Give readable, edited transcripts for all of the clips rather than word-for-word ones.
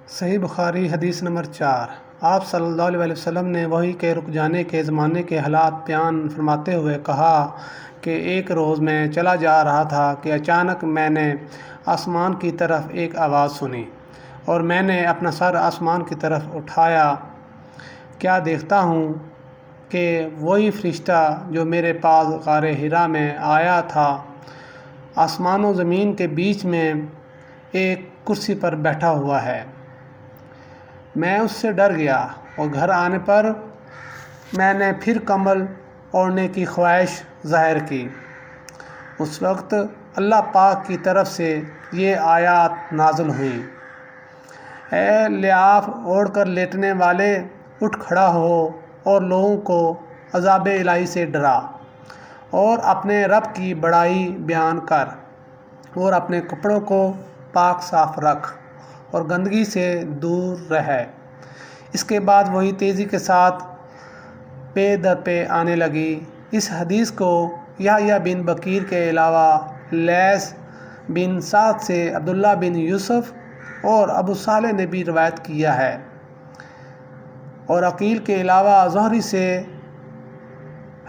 صحیح بخاری حدیث نمبر 4۔ آپ صلی اللہ علیہ وسلم نے وحی کے رک جانے کے زمانے کے حالات بیان فرماتے ہوئے کہا کہ ایک روز میں چلا جا رہا تھا کہ اچانک میں نے آسمان کی طرف ایک آواز سنی اور میں نے اپنا سر آسمان کی طرف اٹھایا۔ کیا دیکھتا ہوں کہ وہی فرشتہ جو میرے پاس غار حرا میں آیا تھا آسمان و زمین کے بیچ میں ایک کرسی پر بیٹھا ہوا ہے۔ میں اس سے ڈر گیا اور گھر آنے پر میں نے پھر کمبل اوڑھنے کی خواہش ظاہر کی۔ اس وقت اللہ پاک کی طرف سے یہ آیات نازل ہوئیں: اے لحاف اوڑھ کر لیٹنے والے، اٹھ کھڑا ہو اور لوگوں کو عذاب الہی سے ڈرا، اور اپنے رب کی بڑائی بیان کر، اور اپنے کپڑوں کو پاک صاف رکھ اور گندگی سے دور رہ۔ اس کے بعد وہی تیزی کے ساتھ پے در پے آنے لگی۔ اس حدیث کو یحییٰ بن بکیر کے علاوہ لیث بن سعد سے عبداللہ بن یوسف اور ابو صالح نے بھی روایت کیا ہے، اور عقیل کے علاوہ زہری سے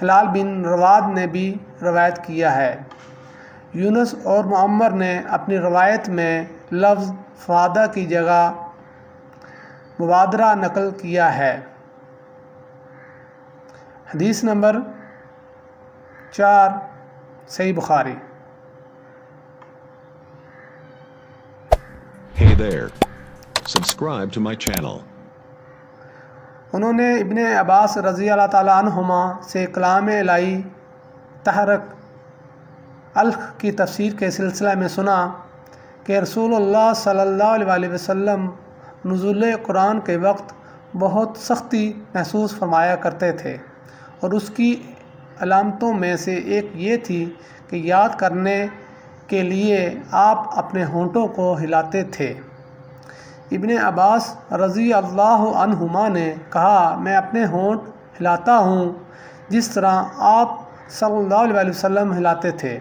ہلال بن رواد نے بھی روایت کیا ہے۔ یونس اور معمر نے اپنی روایت میں لفظ فادہ کی جگہ مبادرہ نقل کیا ہے۔ حدیث نمبر 4 صحیح بخاری۔ Hey there. Subscribe to my channel. انہوں نے ابن عباس رضی اللہ تعالیٰ عنہما سے کلام الہی تحرک الخ کی تفسیر کے سلسلہ میں سنا کہ رسول اللہ صلی اللہ علیہ وسلم نزول قرآن کے وقت بہت سختی محسوس فرمایا کرتے تھے، اور اس کی علامتوں میں سے ایک یہ تھی کہ یاد کرنے کے لیے آپ اپنے ہونٹوں کو ہلاتے تھے۔ ابن عباس رضی اللہ عنہما نے کہا، میں اپنے ہونٹ ہلاتا ہوں جس طرح آپ صلی اللہ علیہ وسلم ہلاتے تھے۔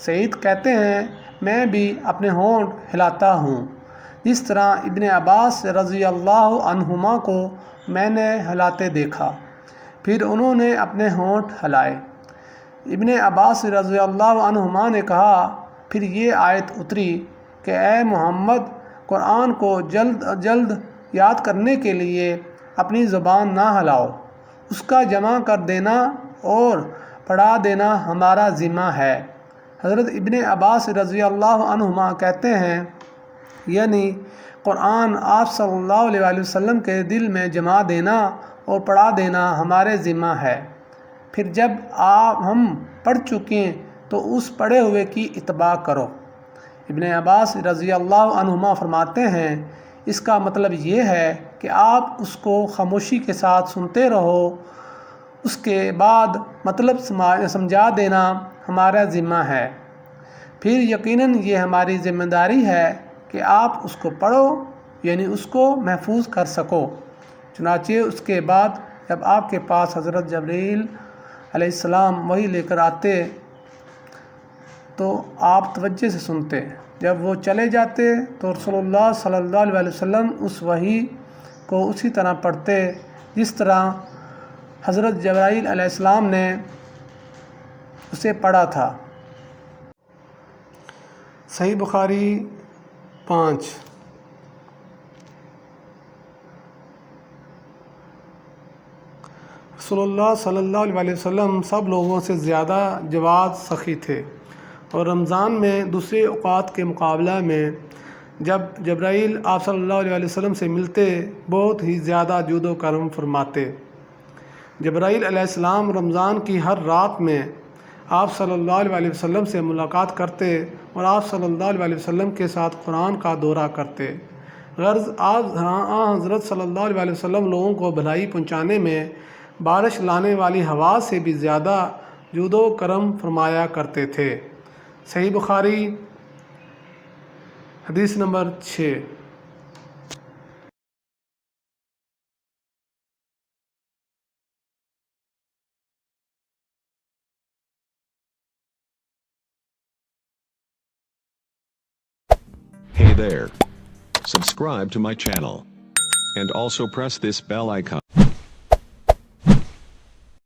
سعید کہتے ہیں، میں بھی اپنے ہونٹ ہلاتا ہوں جس طرح ابن عباس رضی اللہ عنہما کو میں نے ہلاتے دیکھا۔ پھر انہوں نے اپنے ہونٹ ہلائے۔ ابن عباس رضی اللہ عنہما نے کہا، پھر یہ آیت اتری کہ اے محمد، قرآن کو جلد جلد یاد کرنے کے لیے اپنی زبان نہ ہلاؤ، اس کا جمع کر دینا اور پڑھا دینا ہمارا ذمہ ہے۔ حضرت ابن عباس رضی اللہ عنہما کہتے ہیں، یعنی قرآن آپ صلی اللہ علیہ وسلم کے دل میں جما دینا اور پڑھا دینا ہمارے ذمہ ہے۔ پھر جب ہم پڑھ چکیں تو اس پڑھے ہوئے کی اتباع کرو۔ ابن عباس رضی اللہ عنہما فرماتے ہیں، اس کا مطلب یہ ہے کہ آپ اس کو خاموشی کے ساتھ سنتے رہو، اس کے بعد مطلب سمجھا دینا ہمارا ذمہ ہے۔ پھر یقیناً یہ ہماری ذمہ داری ہے کہ آپ اس کو پڑھو، یعنی اس کو محفوظ کر سکو۔ چنانچہ اس کے بعد جب آپ کے پاس حضرت جبرائیل علیہ السلام وحی لے کر آتے تو آپ توجہ سے سنتے۔ جب وہ چلے جاتے تو رسول اللہ صلی اللہ علیہ وسلم اس وحی کو اسی طرح پڑھتے جس طرح حضرت جبرائیل علیہ السلام نے اسے پڑھا تھا۔ صحیح بخاری 5۔ رسول اللہ صلی اللہ علیہ وسلم سب لوگوں سے زیادہ جواد سخی تھے، اور رمضان میں دوسرے اوقات کے مقابلہ میں جب جبرائیل آپ صلی اللہ علیہ وسلم سے ملتے بہت ہی زیادہ جود و کرم فرماتے۔ جبرائیل علیہ السلام رمضان کی ہر رات میں آپ صلی اللہ علیہ وسلم سے ملاقات کرتے اور آپ صلی اللہ علیہ وسلم کے ساتھ قرآن کا دورہ کرتے۔ غرض حضرت صلی اللہ علیہ وسلم لوگوں کو بھلائی پہنچانے میں بارش لانے والی ہوا سے بھی زیادہ جود و کرم فرمایا کرتے تھے۔ صحیح بخاری حدیث number 6۔ Hey there. subscribe to my channel. And also press this bell icon.